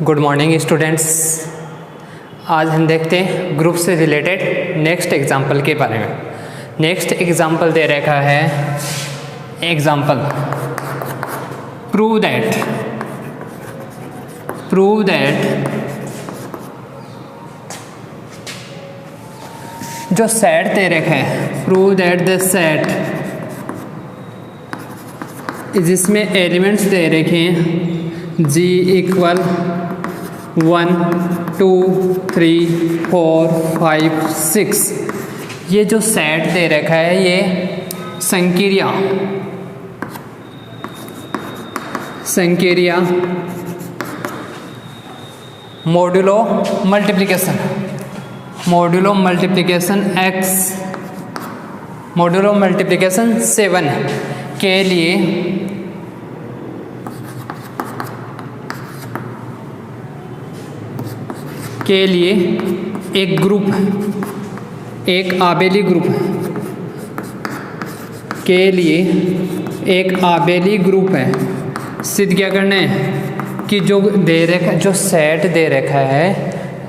Good morning students. आज हम देखते हैं ग्रुप से रिलेटेड नेक्स्ट एग्जाम्पल के बारे में। नेक्स्ट एग्जाम्पल दे रखा है एग्जाम्पल प्रूव दैट जो सेट दे रखा है प्रूव दैट द सेट जिसमें एलिमेंट्स दे रखे हैं G इक्वल 1 2 3 4 5 6। ये जो सेट दे रखा है ये संकीरिया मॉड्यूलो मल्टीप्लिकेशन 7 के लिए एक ग्रुप एक आबेली ग्रुप के लिए एक आबेली ग्रुप है। सिद्ध क्या करना है कि जो सेट दे रखा है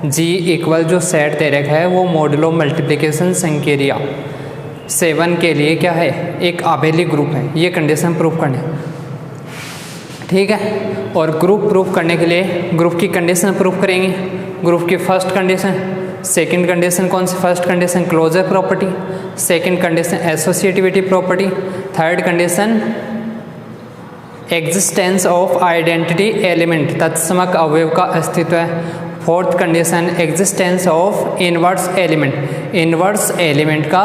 G इक्वल जो सेट दे रखा है वो मॉड्यूलो मल्टीप्लिकेशन संकीरिया 7 के लिए क्या है, एक आबेली ग्रुप है। ये कंडीशन प्रूफ करनी, ठीक है। और ग्रुप प्रूफ करने के लिए ग्रुप की कंडीशन प्रूफ करेंगे। ग्रुप की फर्स्ट कंडीशन, सेकंड कंडीशन कौन सी? First condition closure property, second condition associativity property, third condition existence of identity element तत्समक अवयव का अस्तित्व है, fourth condition existence of inverse element का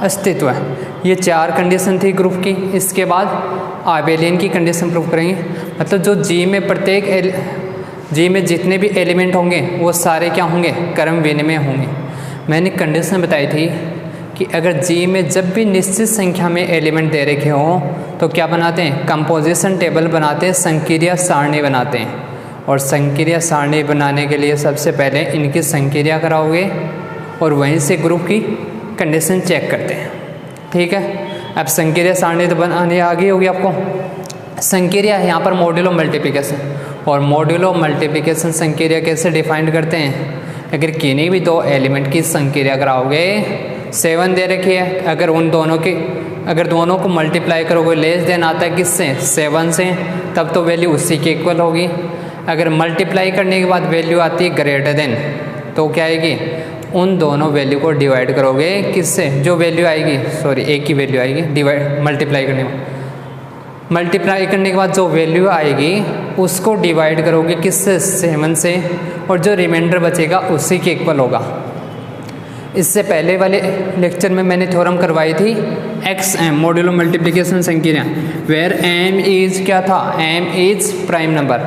अस्तित्व है। ये 4 कंडीशन थी ग्रुप की। इसके बाद आबेलियन की कंडीशन प्रूफ करेंगे। मतलब जो G में जितने भी एलिमेंट होंगे वो सारे क्या होंगे, क्रम विनिमय होंगे। मैंने कंडीशन बताई थी कि अगर G में जब भी निश्चित संख्या में एलिमेंट दे रखे हों तो क्या बनाते हैं, कंपोजिशन टेबल बनाते हैं, संकीरिया सारणी बनाते हैं। और संकीरिया सारणी बनाने के लिए सबसे पहले इनकी संकीरिया कराओगे और वहीं से ग्रुप की कंडीशन चेक करते हैं, ठीक है। अब संकीरिया सारणी तो बनाने आ गई होगी आपको। संकीरिया है यहाँ पर मॉड्यूलो मल्टीप्लिकेशन, और मॉड्यूलो मल्टीप्लिकेशन संकीरिया कैसे डिफाइन करते हैं? अगर किन्हीं भी 2 एलिमेंट की संकीरिया कराओगे, 7 दे रखी है, अगर दोनों को मल्टीप्लाई करोगे लेस देन आता है किससे, 7 से, तब तो वैल्यू उसी के इक्वल होगी। अगर मल्टीप्लाई करने के बाद वैल्यू आती है ग्रेटर देन, तो क्या आएगी, उन दोनों वैल्यू को डिवाइड करोगे किससे, जो वैल्यू आएगी, एक ही वैल्यू आएगी मल्टीप्लाई करने के बाद जो वैल्यू आएगी उसको डिवाइड करोगे किससे, 7 से, और जो रिमाइंडर बचेगा उसी के इक्वल होगा। इससे पहले वाले लेक्चर में मैंने थ्योरम करवाई थी XM मॉड्यूलो मल्टीप्लिकेशन संकीरिया, वेयर M इज क्या था, M is prime number.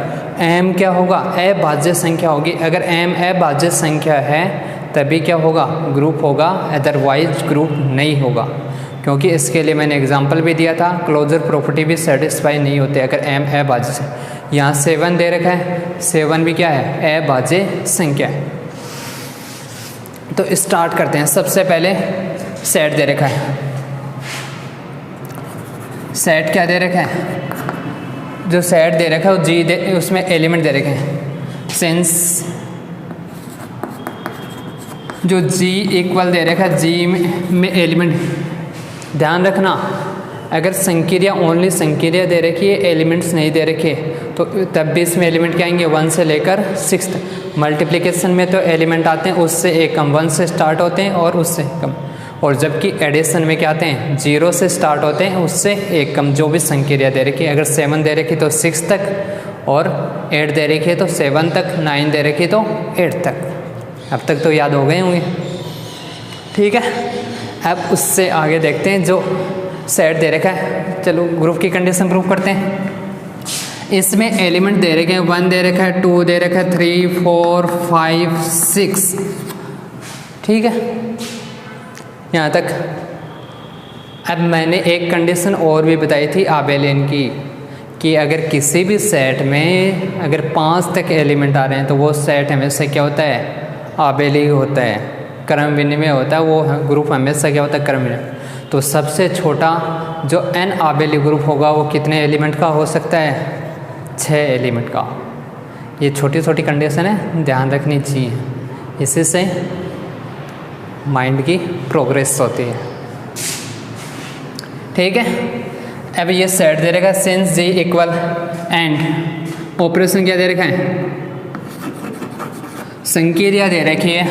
M क्या होगा, अभाज्य संख्या होगी। अगर M अभाज्य संख्या है तभी क्या होगा, ग्रुप होगा, अदरवाइज ग्रुप नहीं होगा। क्योंकि इसके लिए मैंने एग्जांपल भी दिया था, क्लोजर प्रॉपर्टी भी सेटिस्फाई नहीं होते अगर M अभाज्य से। यहाँ 7 दे रखा है, 7 भी क्या है, अभाज्य संख्या है। तो स्टार्ट करते हैं। सबसे पहले सेट दे रखा है। सेट क्या दे रखा है, जो सेट दे रखा है वो G उसमें एलिमेंट दे रखे हैं। सिंस जो G इक्वल दे रखा है, G में एलिमेंट, ध्यान रखना अगर संकीरिया ओनली संकीरिया दे रखी है, एलिमेंट्स नहीं दे रखे, तो तब भी इसमें एलिमेंट क्या आएंगे, 1 से लेकर 6 तक। मल्टीप्लिकेशन में तो एलिमेंट आते हैं उससे एक कम, 1 से स्टार्ट होते हैं और उससे कम। और जबकि एडिशन में क्या आते हैं, 0 से स्टार्ट होते हैं उससे एक कम, जो भी संकीरिया दे रखी है। अगर 7 दे रखी तो 6 तक, और 8 दे रखी है तो 7 तक, 9 दे रखी तो 8 तक। अब तक तो याद हो गए होंगे, ठीक है। अब उससे आगे देखते हैं जो सेट दे रखा है। चलो ग्रुप की कंडीशन प्रूफ करते हैं। इसमें एलिमेंट दे रखे हैं, 1 दे रखा है, 2 दे रखा है, 3 4 5 6, ठीक है यहाँ तक। अब मैंने एक कंडीशन और भी बताई थी आबेलियन की, कि अगर किसी भी सेट में अगर 5 तक एलिमेंट आ रहे हैं तो वो सेट हमेशा क्या होता है, आबेली होता है, क्रम विनिमय होता है। वो ग्रुप हमेशा क्या होता है, क्रम विनिमय। तो सबसे छोटा जो n आबेली ग्रुप होगा वो कितने एलिमेंट का हो सकता है, 6 एलिमेंट का। ये छोटी छोटी कंडीशन है, ध्यान रखनी चाहिए, इसी से माइंड की प्रोग्रेस होती है। ठीक है, अब ये सेट दे रखा है since G equal and operation क्या दे रखा है, संक्रिया दे रखी है,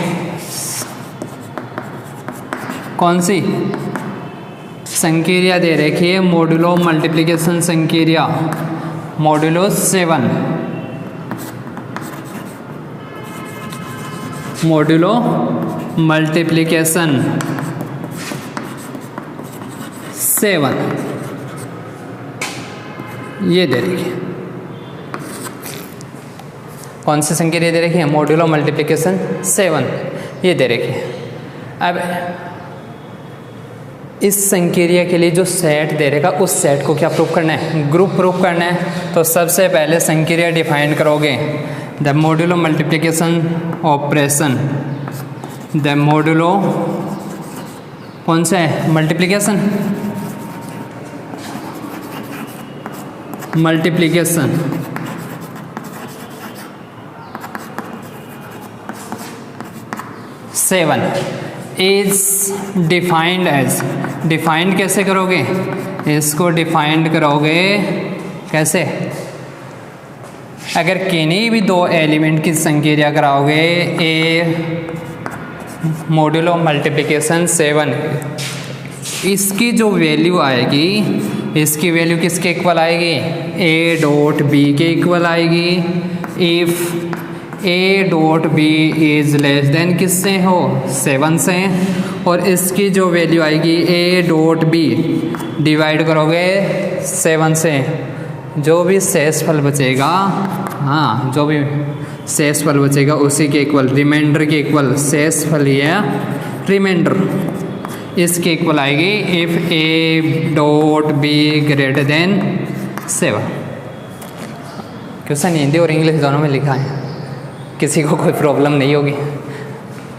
कौन सी संक्रिया दे रखी है, मॉड्यूलो मल्टीप्लिकेशन संक्रिया, मॉड्यूलो 7, मॉड्यूलो मल्टीप्लिकेशन 7 ये दे रखी है। कौन सी संक्रिया दे रखी है, मॉड्यूलो मल्टीप्लिकेशन 7 ये दे रखी है। अब इस संक्रिया के लिए जो सेट दे रहेगा उस सेट को क्या प्रूफ करना है, ग्रुप प्रूफ करना है। तो सबसे पहले संक्रिया डिफाइन करोगे, the modulo multiplication operation, the modulo कौन सा है, multiplication, multiplication 7 is defined as, defined कैसे करोगे, इसको डिफाइंड करोगे कैसे, अगर किन्हीं भी दो एलिमेंट की संक्रिया कराओगे, ए मॉड्यूलो मल्टीप्लिकेशन 7, इसकी जो वैल्यू आएगी, इसकी वैल्यू किसके इक्वल आएगी, ए डॉट बी के इक्वल आएगी। If a dot b is less than किससे हो, 7 से, और इसकी जो वैल्यू आएगी ए डॉट बी डिवाइड करोगे 7 से, जो भी शेषफल बचेगा, हाँ जो भी शेषफल बचेगा उसी के इक्वल, रिमाइंडर के इक्वल, शेषफल या रिमाइंडर इसके इक्वल आएगी if a dot b greater then 7। Question Hindi और इंग्लिश दोनों में लिखा है, किसी को कोई प्रॉब्लम नहीं होगी।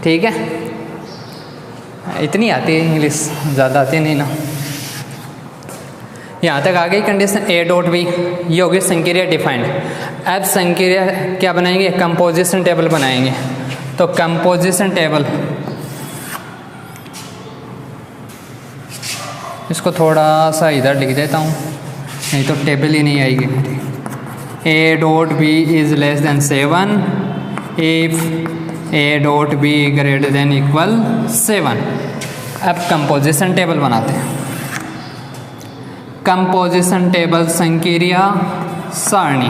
ठीक है, इतनी आती है इंग्लिश, ज़्यादा आती नहीं ना। यहाँ तक आ गई कंडीशन ए डॉट बी, ये होगी संक्रिया डिफाइंड। अब संक्रिया क्या बनाएंगे, कंपोजिशन टेबल बनाएंगे। तो कंपोजिशन टेबल, इसको थोड़ा सा इधर लिख देता हूँ, नहीं तो टेबल ही नहीं आएगी मेरी। A dot b is less than 7 if a dot b greater than equal 7। अब कंपोजिशन टेबल बनाते हैं। कंपोजिशन टेबल संक्रिया सारणी,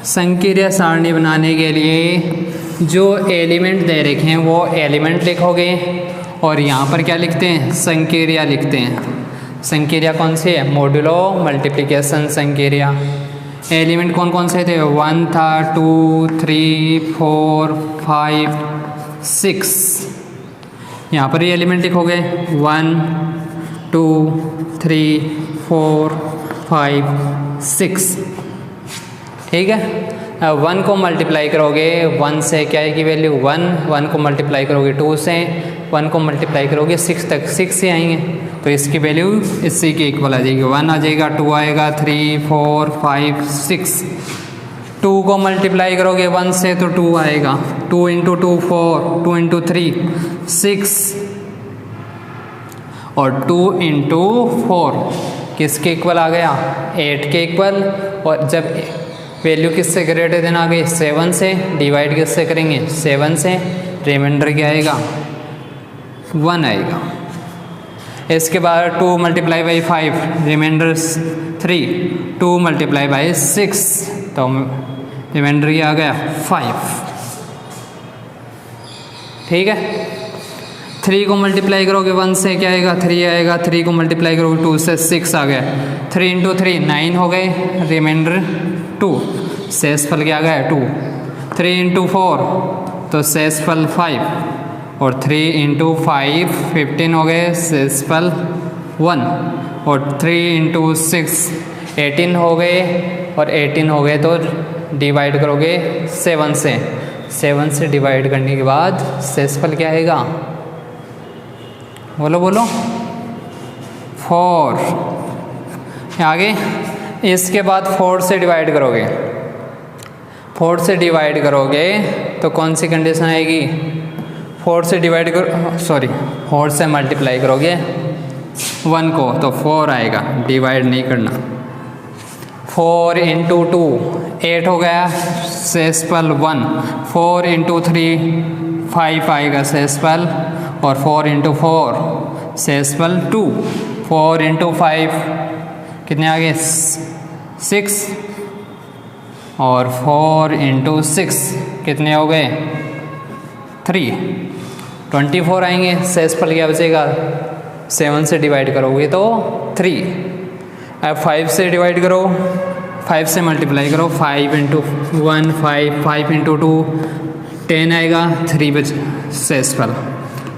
संक्रिया सारणी बनाने के लिए जो एलिमेंट दे रखे हैं वो एलिमेंट लिखोगे, और यहाँ पर क्या लिखते हैं, संक्रिया लिखते हैं। संक्रिया कौन सी है, मॉड्यूलो मल्टीप्लिकेशन संक्रिया। एलिमेंट कौन कौन से थे, 1 था, 2, 3, 4, 5, 6। यहाँ पर ये एलिमेंट लिखोगे 1, 2, 3, 4, 5, 6। ठीक है, 1 को मल्टीप्लाई करोगे 1 से, क्या है की वैल्यू 1 को मल्टीप्लाई करोगे 2 से, 1 को मल्टीप्लाई करोगे 6 तक, 6 से आएंगे, तो इसकी वैल्यू इसी के इक्वल आ जाएगी। 1 आ जाएगा, 2 आएगा, 3, 4, 5, 6। 2 को मल्टीप्लाई करोगे 1 से तो 2 आएगा, 2 इंटू 2 4, 2 इंटू 3 6, और 2 इंटू 4 किसके इक्वल आ गया, 8 के इक्वल। और जब वैल्यू किससे ग्रेटर देन आ गई, 7 से, डिवाइड किससे करेंगे, 7 से, रिमाइंडर क्या आएगा, 1 आएगा। इसके बाद 2 multiply by 5, remainder 3, 2 multiply by 6, तो रिमाइंडर क्या आ गया, 5। ठीक है, 3 को मल्टीप्लाई करोगे 1 से, क्या आएगा, 3 आएगा, 3 को मल्टीप्लाई करोगे 2 से, 6 आ गया। 3 इंटू 3 9 हो गए, रिमाइंडर 2, शेषफल क्या आ गया 2। 3 इंटू 4 तो शेषफल 5, और 3 इंटू 5 15 हो गए, शेषफल 1, और 3 इंटू 6 18 हो गए, और 18 हो गए तो डिवाइड करोगे 7 से, 7 से डिवाइड करने के बाद शेषफल क्या आएगा, बोलो बोलो, 4 आगे। इसके बाद 4 से डिवाइड करोगे, 4 से डिवाइड करोगे तो कौन सी कंडीशन आएगी? 4 से डिवाइड करो, सॉरी 4 से मल्टीप्लाई करोगे 1 को तो 4 आएगा, डिवाइड नहीं करना। 4 इंटू 2 8 हो गया, सेसफल 1। 4 इंटू 3 5 आएगा सेसफल, और 4 इंटू 4 सेसफल 2। 4 इंटू 5 कितने आ गए? 6, और 4 इंटू 6 कितने हो गए? 3। 24 आएंगे, सेसफल क्या बचेगा? 7 से डिवाइड करोगे तो 3। अब 5 से डिवाइड करो, 5 से मल्टीप्लाई करो, 5 इंटू 1 5, 5 इंटू 2 10 आएगा, 3 बच सेसफल।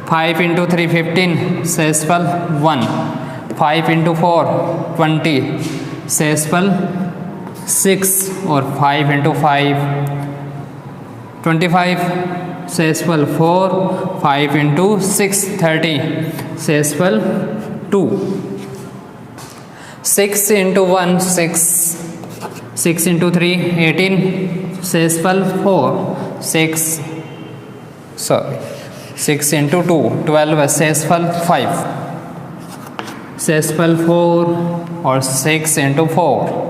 5 इंटू 3 15, सेसफल 1। 5 इंटू 4 20, सेसफल 6, और 5 into 5 25, सेसफल 4। 5 into 6 30, सेसफल 2। 6 into 1 6, 6 into 3 18, सेसफल 6 into 2 12, सेसफल 5, सेसफल 4, और 6 इंटू 4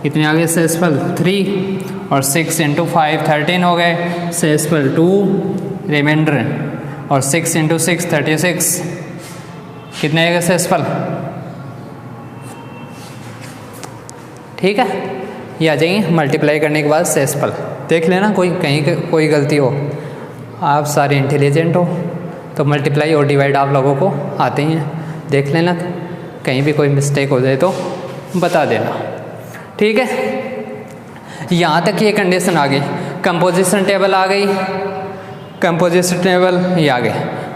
कितने आ गए? सेसफल 3, और 6 इंटू 5 13 हो गए, सेसफल 2 रिमाइंडर, और 6 इंटू 6 36 कितने आएगा? सेसफल। ठीक है, ये आ जाएंगे मल्टीप्लाई करने के बाद सेसफल। देख लेना कहीं कोई गलती हो, आप सारे इंटेलिजेंट हो तो मल्टीप्लाई और डिवाइड आप लोगों को आते ही हैं। देख लेना कहीं भी कोई मिस्टेक हो जाए तो बता देना। ठीक है, यहाँ तक ये कंडीशन आ गई। कंपोजिशन टेबल आ गई, कंपोजिशन टेबल ये आ गए,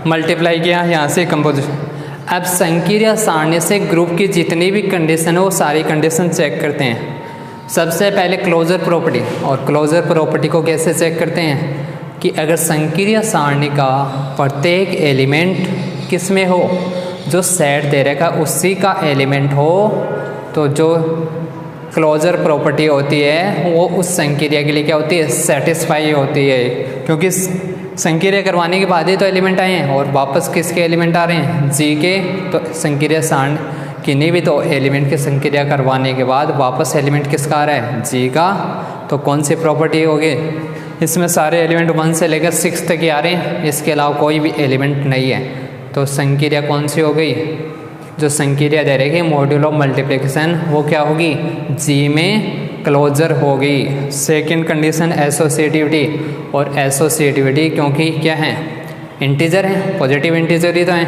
मल्टीप्लाई किया यहाँ से कंपोजिशन। अब संकीर्ण सारणी से ग्रुप की जितनी भी कंडीशन है वो सारी कंडीशन चेक करते हैं। सबसे पहले क्लोजर प्रॉपर्टी, और क्लोजर प्रॉपर्टी को कैसे चेक करते हैं कि अगर संकीर्ण सारणी का प्रत्येक एलिमेंट किस में हो, जो सेट दे रखा उसी का एलिमेंट हो, तो जो क्लोजर प्रॉपर्टी होती है वो उस संकीर्ण के लिए क्या होती है? सेटिस्फाई होती है, क्योंकि संकीर्ण करवाने के बाद ही तो एलिमेंट आए हैं, और वापस किसके एलिमेंट आ रहे हैं? जी के। तो संकीर्ण सारणी किन्हीं भी तो एलिमेंट के संक्रिया करवाने के बाद वापस एलिमेंट किसका आ रहा है? जी का। तो कौन सी प्रॉपर्टी होगी? इसमें सारे एलिमेंट 1 से लेकर 6 तक ही आ रहे हैं, इसके अलावा कोई भी एलिमेंट नहीं है। तो संक्रिया कौन सी हो गई? जो संक्रिया दे रही है मॉड्यूल ऑफ मल्टीप्लिकेशन, वो क्या होगी? जी में क्लोजर होगी। सेकंड कंडीशन एसोसिएटिविटी, और एसोसिएटिविटी क्योंकि क्या है? इंटीजर है, पॉजिटिव इंटीजर ही तो हैं,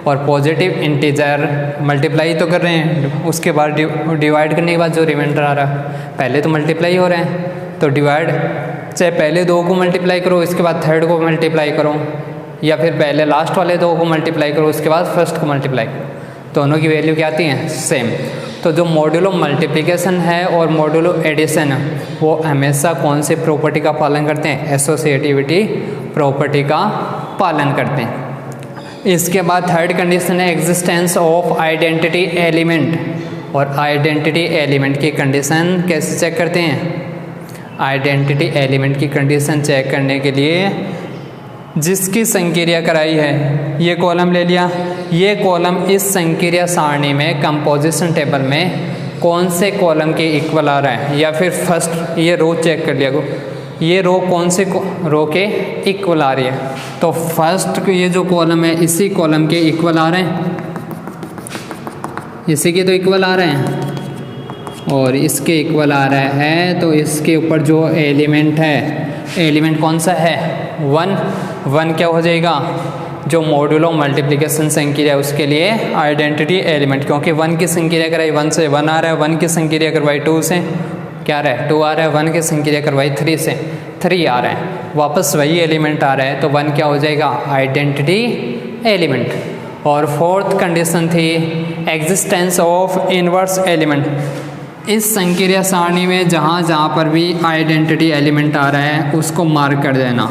और पॉजिटिव इंटीजर मल्टीप्लाई तो कर रहे हैं, उसके बाद डिवाइड करने के बाद जो रिमाइंडर आ रहा है, पहले तो मल्टीप्लाई हो रहे हैं, तो डिवाइड चाहे पहले 2 को मल्टीप्लाई करो इसके बाद थर्ड को मल्टीप्लाई करो, या फिर पहले लास्ट वाले 2 को मल्टीप्लाई करो उसके बाद फर्स्ट को मल्टीप्लाई करो, दोनों की वैल्यू क्या आती हैं? सेम। तो जो मॉड्यूलो मल्टीप्लिकेशन है और मॉड्यूलो एडिशन है वो हमेशा कौन सी प्रॉपर्टी का पालन करते हैं? एसोसिएटिविटी प्रॉपर्टी का पालन करते हैं। इसके बाद थर्ड कंडीशन है एग्जिस्टेंस ऑफ आइडेंटिटी एलिमेंट, और आइडेंटिटी एलिमेंट की कंडीशन कैसे चेक करते हैं? आइडेंटिटी एलिमेंट की कंडीशन चेक करने के लिए जिसकी संक्रिया कराई है ये कॉलम ले लिया, ये कॉलम इस संक्रिया सारणी में कंपोजिशन टेबल में कौन से कॉलम के इक्वल आ रहा है, या फिर फर्स्ट ये रो चेक कर लिया, ये रो कौन से रो के इक्वल आ रही है, तो फर्स्ट ये जो कॉलम है इसी कॉलम के इक्वल आ रहे हैं, इसी के तो इक्वल आ रहे हैं और इसके इक्वल आ रहा है, तो इसके ऊपर जो एलिमेंट है, एलिमेंट कौन सा है? 1 क्या हो जाएगा? जो मॉड्यूलो मल्टीप्लिकेशन संक्रिया है उसके लिए आइडेंटिटी एलिमेंट, क्योंकि 1 की संक्रिया कराई 1 से 1 आ रहा है, 1 की संक्रिया करवाई 2 से क्या आ रहा है? 2 आ रहा है, 1 की संक्रिया करवाई 3 से 3 आ रहा है, वापस वही एलिमेंट आ रहा है, तो 1 क्या हो जाएगा? Identity element. और फोर्थ कंडीशन थी एग्जिस्टेंस ऑफ इनवर्स एलिमेंट। इस संक्रिया सारणी में जहाँ पर भी आइडेंटिटी एलिमेंट आ रहा है उसको मार्क कर देना,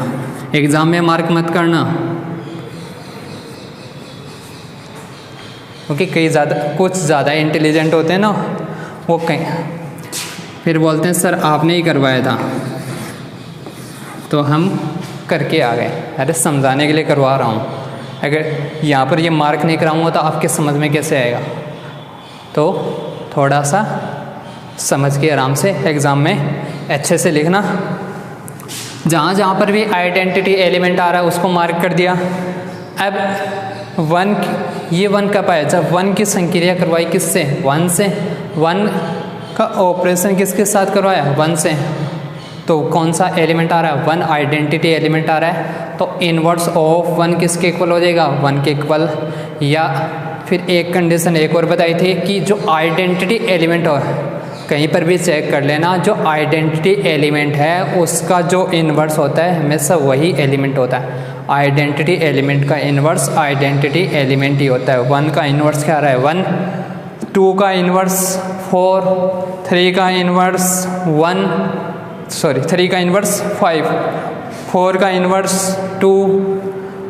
एग्जाम में मार्क मत करना। क्योंकि कुछ ज़्यादा इंटेलिजेंट होते हैं ना, वो कहीं फिर बोलते हैं सर आपने ही करवाया था, तो हम करके आ गए। अरे समझाने के लिए करवा रहा हूँ, अगर यहाँ पर ये मार्क नहीं कराऊंगा तो आपके समझ में कैसे आएगा। तो थोड़ा सा समझ के आराम से एग्ज़ाम में अच्छे से लिखना। जहाँ जहाँ पर भी आइडेंटिटी एलिमेंट आ रहा है उसको मार्क कर दिया। अब ये वन कब आया, जब वन की संक्रिया करवाई किससे, वन से। वन का ऑपरेशन किसके साथ करवाया, वन से। तो कौन सा एलिमेंट आ रहा है, वन आइडेंटिटी एलिमेंट आ रहा है, तो इनवर्स ऑफ वन किसके इक्वल हो जाएगा, वन के इक्वल। या फिर एक कंडीशन एक और बताई थी कि जो आइडेंटिटी एलिमेंट हो, कहीं पर भी चेक कर लेना, जो आइडेंटिटी एलिमेंट है उसका जो इन्वर्स होता है हमेशा वही एलिमेंट होता है। आइडेंटिटी एलिमेंट का इन्वर्स आइडेंटिटी एलिमेंट ही होता है। वन का इन्वर्स क्या आ रहा है, वन। टू का इन्वर्स 4, 3 का इन्वर्स 3 का इन्वर्स 5, 4 का इन्वर्स 2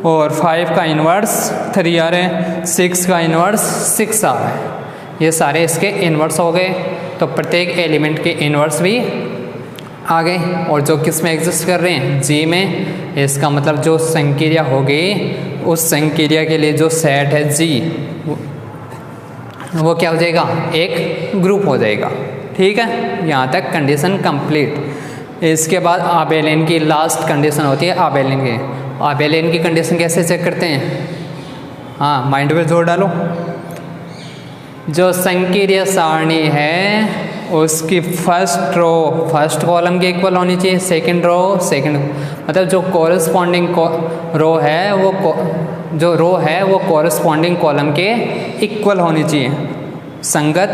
और 5 का इन्वर्स 3 आ रहे हैं, 6 का इन्वर्स 6 आ रहा है। ये सारे इसके इन्वर्स हो गए। तो प्रत्येक एलिमेंट के इन्वर्स भी आ गए, और जो किस में एग्जिस्ट कर रहे हैं, जी में। इसका मतलब जो संक्रिया होगी उस संक्रिया के लिए जो सेट है जी, वो क्या हो जाएगा, एक ग्रुप हो जाएगा। ठीक है, यहाँ तक कंडीशन कंप्लीट। इसके बाद आबेलियन की लास्ट कंडीशन होती है आबेलियन की। आबेलियन की कंडीशन कैसे चेक करते हैं, हाँ माइंड पे जोर डालो। जो संक्रिया सारणी है उसकी फर्स्ट कॉलम के इक्वल होनी चाहिए, सेकंड मतलब जो कोरस्पॉन्डिंग रो है वो कोरस्पॉन्डिंग कॉलम के इक्वल होनी चाहिए, संगत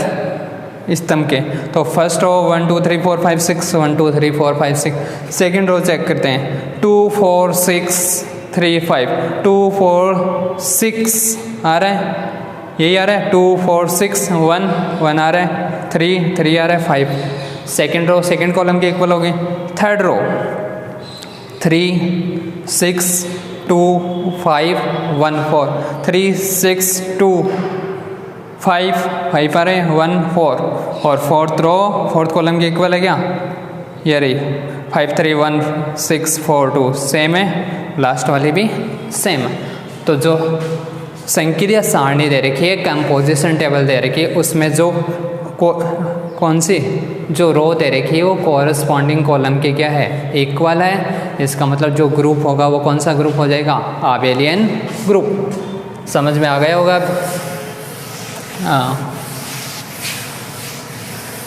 स्तंभ के। तो first row 1 2 3 4 5 6, 1 2 3 4 5 6। Second row check करते हैं 2 4 6 3 5, 2 4 6 आ रहा है, यही आ रहा है। 2 4 6 1 1 आ रहा है, 3 3 आ रहा है, 5। सेकंड रो सेकंड कॉलम के इक्वल हो गई। थर्ड रो 3 6 2 5 1 4, 3 6 2 5 5 आ रहे हैं, 1 4। और फोर्थ कॉलम के इक्वल है क्या, ये रही 5 3 1 6 4 2, सेम है। लास्ट वाली भी सेम है। तो जो संक्रिया सारणी दे रखी है, कंपोजिशन टेबल दे रखी है, उसमें जो कौन सी जो रो दे रखी है वो कोरस्पॉन्डिंग कॉलम के क्या है, इक्वल है। इसका मतलब जो ग्रुप होगा वो कौन सा ग्रुप हो जाएगा, आबेलियन ग्रुप। समझ में आ गया होगा अब,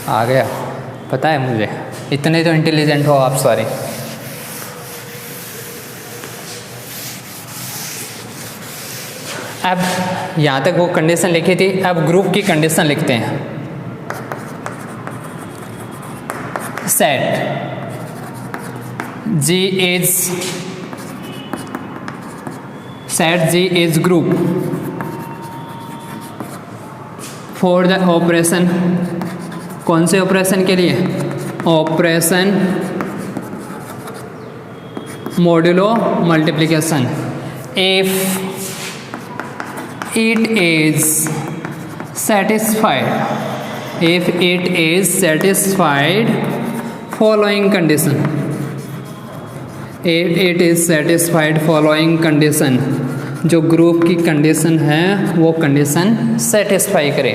आ गया, पता है मुझे, इतने तो इंटेलिजेंट हो आप सारे। अब यहाँ तक वो कंडीशन लिखी थी, अब ग्रुप की कंडीशन लिखते हैं। Set G is group for the operation, कौन से ऑपरेशन के लिए, operation modulo multiplication. If it is satisfied following condition, if it is satisfied following condition, जो ग्रुप की कंडीशन है वो कंडीशन सेटिस्फाई करे।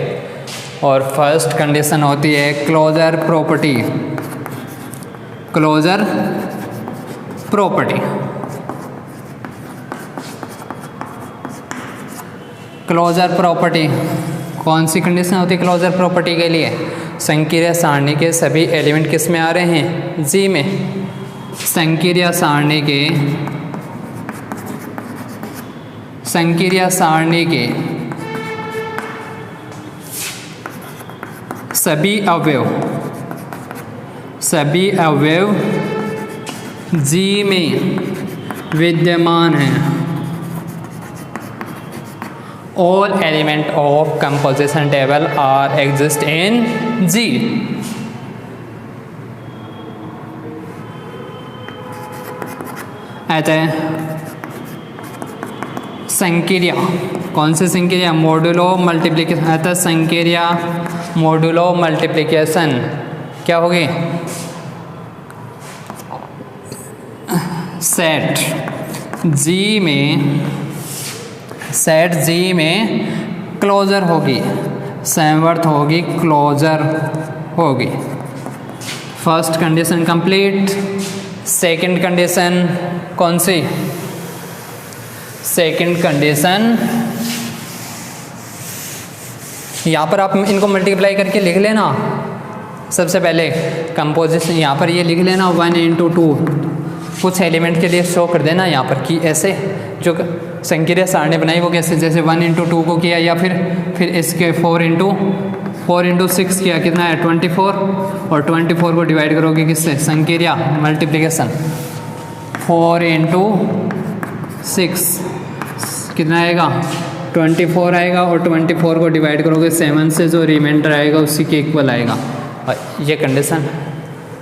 और फर्स्ट कंडीशन होती है क्लोजर प्रॉपर्टी। क्लोजर प्रॉपर्टी कौन सी कंडीशन होती है क्लोजर प्रॉपर्टी के लिए, संक्रिया सारणी के सभी एलिमेंट किस में आ रहे हैं, जी में। संक्रिया सारणी के सभी अवयव जी में विद्यमान हैं। All element of composition table are exist in G। अतः संक्रिया कौन सी संक्रिया? मॉड्यूलो मल्टीप्लिकेशन, अतः संक्रिया मॉड्यूलो मल्टीप्लिकेशन क्या होगी? सेट जी में क्लोजर होगी, समवर्त होगी, क्लोजर होगी। First condition complete. Second condition कौन सी? सेकंड कंडीशन यहाँ पर आप इनको मल्टीप्लाई करके लिख लेना। सबसे पहले कंपोजिशन यहाँ पर ये लिख लेना 1 × 2, कुछ एलिमेंट के लिए शो कर देना यहाँ पर कि ऐसे जो संक्रिया सारणी बनाई वो कैसे, जैसे 1 × 2 को किया, या फिर इसके 4 × 6 किया, कितना है 24, और 24 को डिवाइड करोगे किससे? संक्रिया मल्टीप्लिकेशन 4 × 6 कितना आएगा? 24 आएगा, और 24 को डिवाइड करोगे 7 से, जो रिमाइंडर आएगा उसी के इक्वल आएगा। और ये कंडीशन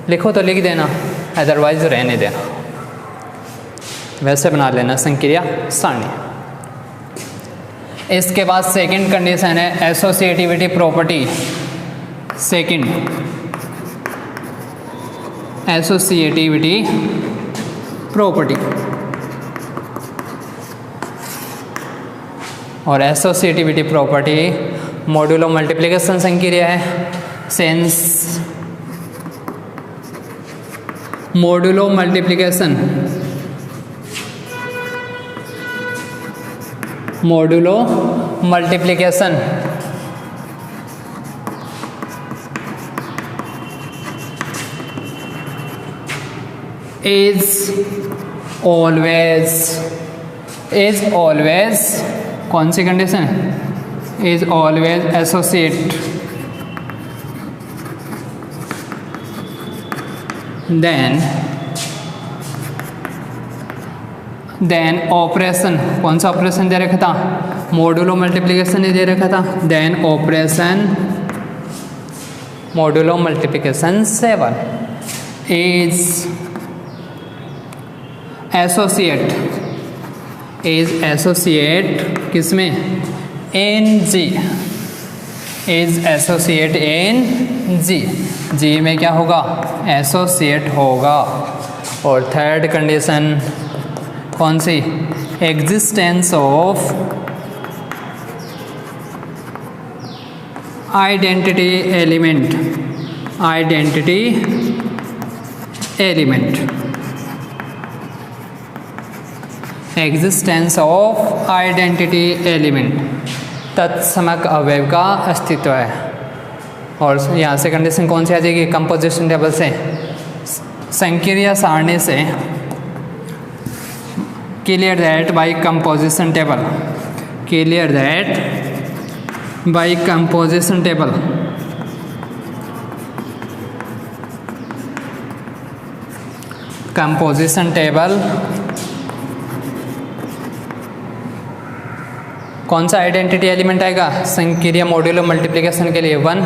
लिखो तो लिख देना, अदरवाइज रहने देना, वैसे बना लेना संक्रिया सारणी। इसके बाद सेकंड कंडीशन है associativity property. Second associativity property, और एसोसिएटिविटी प्रॉपर्टी मॉड्यूलो मल्टीप्लिकेशन संक्रिया है। Since modulo multiplication, modulo multiplication is always कौन सी condition? Is always associate then operation, कौन सा ऑपरेशन दे रखा था? मॉड्यूलो मल्टीप्लिकेशन ही दे रखा था। Then operation modulo multiplication 7 is associate किसमें? इन जी, इज एसोसिएट इन जी में क्या होगा? एसोसिएट होगा। और थर्ड कंडीशन कौन सी? Existence of identity element, existence of identity element, तत्समक अवयव का अस्तित्व है। और यहाँ से कंडीशन कौन सी आ जाएगी? कंपोजिशन टेबल से, संक्रिया सारणी से, clear that bye composition table, clear that bye composition table. Composition table कौन सा आइडेंटिटी एलिमेंट आएगा? संक्रिया मॉड्यूलो मल्टीप्लिकेशन के लिए 1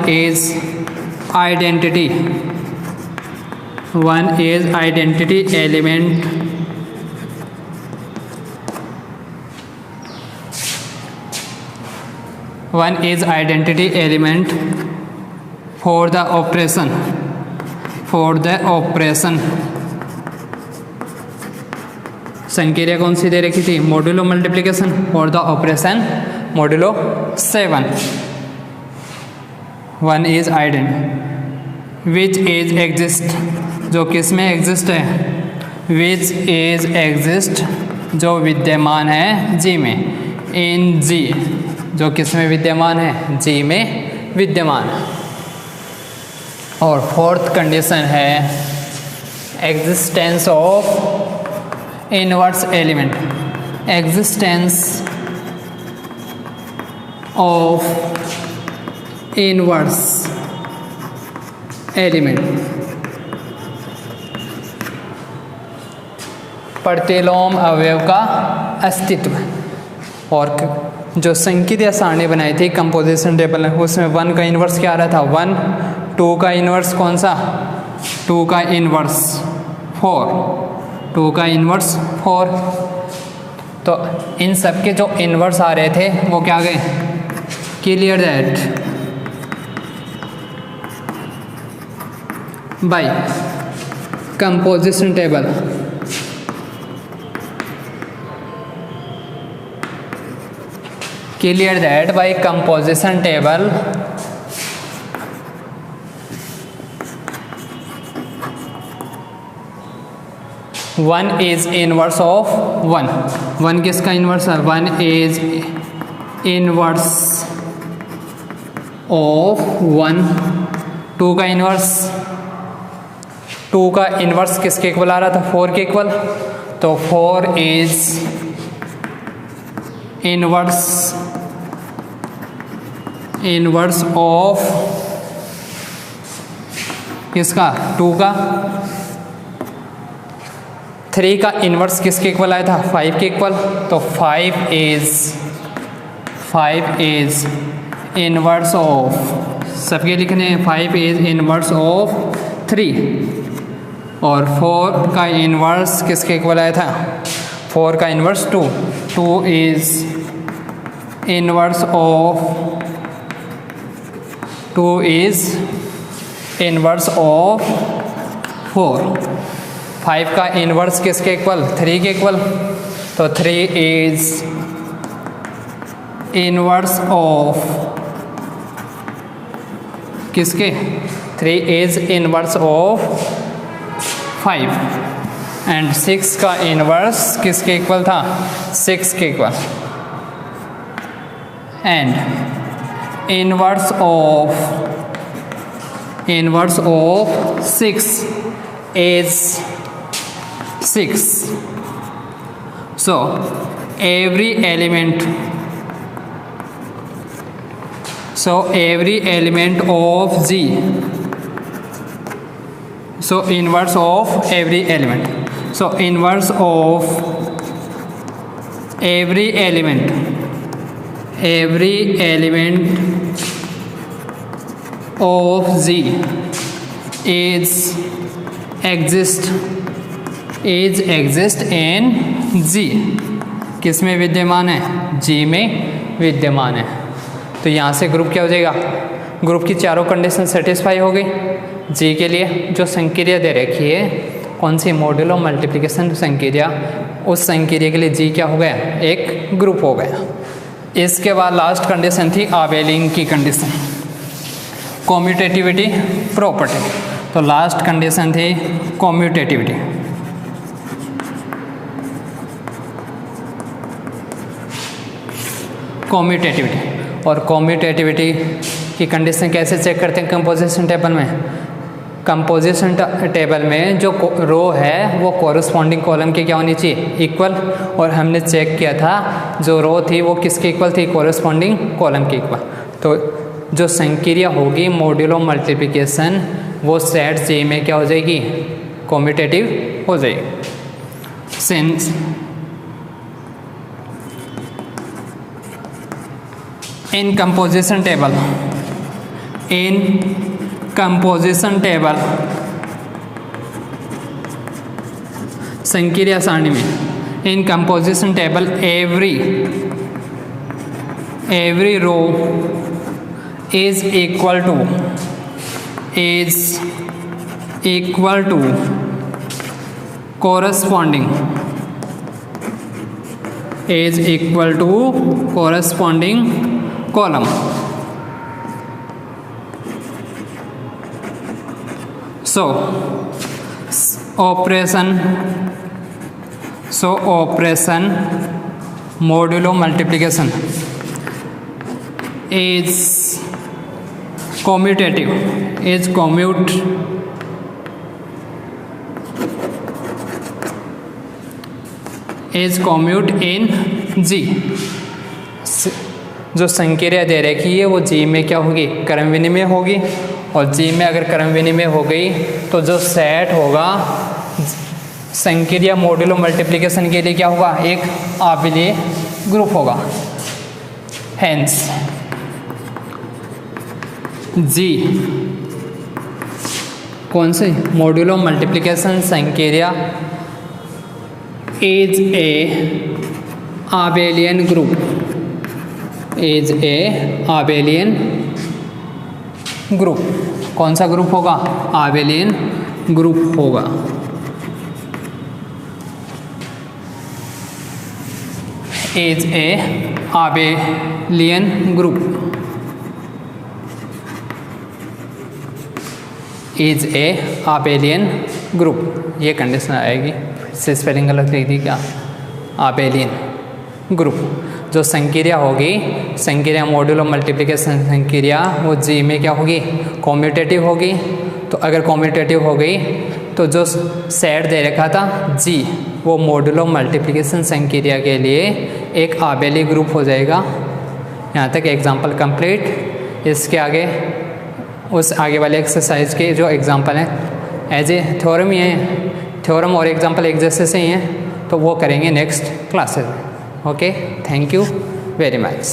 is identity, 1 is identity element, one is identity element for the operation, संक्रिया कौन सी दे रखी थी? Modulo multiplication for the operation modulo 7। 1 is identity which is exist, जो किस में एग्जिस्ट है? विच इज एग्जिस्ट, जो विद्यमान है जी में, इन जी, जो किस में विद्यमान है? जी में विद्यमान। और फोर्थ कंडीशन है existence of inverse element, existence of inverse element, प्रतिलोम अवयव का अस्तित्व। और जो संक्रिया सारणी बनाई थी कंपोजिशन टेबल में, उसमें 1 का इन्वर्स क्या आ रहा था? 1, 2 का इन्वर्स कौन सा? 2 का इन्वर्स 4, 2 का इन्वर्स 4। तो इन सब के जो इन्वर्स आ रहे थे वो क्या आ गए, clear that bye composition table. Clear that bye composition table one is inverse of one. One किसका इनवर्स है, one is inverse of one. 2 का इनवर्स, 2 का इनवर्स किसके इक्वल आ रहा था, 4 के इक्वल। तो 4 इज इनवर्स ऑफ किसका, 2 का। 3 का इन्वर्स किसके इक्वल आया था, 5 के इक्वल। तो 5 इज इनवर्स ऑफ, सबके लिखने हैं, 5 इज इनवर्स ऑफ 3। और 4 का इन्वर्स किसके इक्वल आया था, 4 का इन्वर्स 2। 2 is inverse of 4। 5 का इन्वर्स किसके इक्वल, 3 के इक्वल। तो 3 इज इनवर्स ऑफ किसके, 3 इज इनवर्स ऑफ 5। एंड 6 का इन्वर्स किसके इक्वल था, 6 के equal. And inverse of 6 is 6. So every element of G, so inverse of every element, so inverse of every element of G is exist in G। किस में विद्यमान है, G में विद्यमान है। तो यहाँ से ग्रुप क्या हो जाएगा, ग्रुप की चारों कंडीशन सेटिस्फाई हो गई। G के लिए जो संक्रिया दे रखी है, कौन सी, मॉड्यूलो मल्टीप्लिकेशन संक्रिया, उस संक्रिया के लिए G क्या हो गया, एक ग्रुप हो गया। इसके बाद लास्ट कंडीशन थी आबेलिंग की कंडीशन, कॉम्यूटेटिविटी प्रॉपर्टी। तो लास्ट कंडीशन थी कॉम्यूटेटिविटी। और कॉम्यूटेटिविटी की कंडीशन कैसे चेक करते हैं कंपोजिशन टेबल में। कंपोजिशन टेबल में जो रो है वो कोरस्पॉन्डिंग कॉलम के क्या होनी चाहिए, इक्वल। और हमने चेक किया था जो रो थी वो किसके इक्वल थी, कोरस्पॉन्डिंग कॉलम के इक्वल। तो जो संक्रिया होगी मॉड्यूलो मल्टीप्लिकेशन, वो सेट J में क्या हो जाएगी, कॉम्यूटेटिव हो जाएगी। सिंस इन कंपोजिशन टेबल संक्रिया सारणी में, in composition table every row is equal to corresponding column। So operation modulo multiplication is commutative, is commute in G। जो संक्रिया दे रखी है वो G में क्या होगी, क्रम विनिमय होगी। और G में अगर क्रम विनिमय हो गई तो जो सेट होगा संक्रिया मॉड्यूलो मल्टीप्लिकेशन के लिए क्या होगा, एक आबिलीय ग्रुप होगा। हेंस G कौन से, मॉड्यूलो मल्टीप्लिकेशन संक्रिया is a abelian group, is a abelian group. कौन सा ग्रुप होगा? abelian ग्रुप होगा। Is a abelian group, is a abelian group, ये कंडीशन आएगी। से स्पेलिंग गलत लिख दी क्या? abelian group. जो संक्रिया होगी, संक्रिया मॉड्यूलो मल्टीप्लिकेशन संक्रिया, वो जी में क्या होगी? कॉम्यूटेटिव होगी। तो अगर कॉम्यूटेटिव हो गई तो जो सेट दे रखा था जी, वो मॉड्यूलो मल्टीप्लिकेशन संक्रिया के लिए एक आबेली ग्रुप हो जाएगा। यहाँ तक एग्जाम्पल कंप्लीट। इसके आगे उस आगे वाले एक्सरसाइज के जो एग्जाम्पल हैं एज ए थ्योरम ही है, थ्योरम और एग्जाम्पल एक जैसे से ही हैं, तो वो करेंगे नेक्स्ट क्लासेस में। Okay, thank you very much.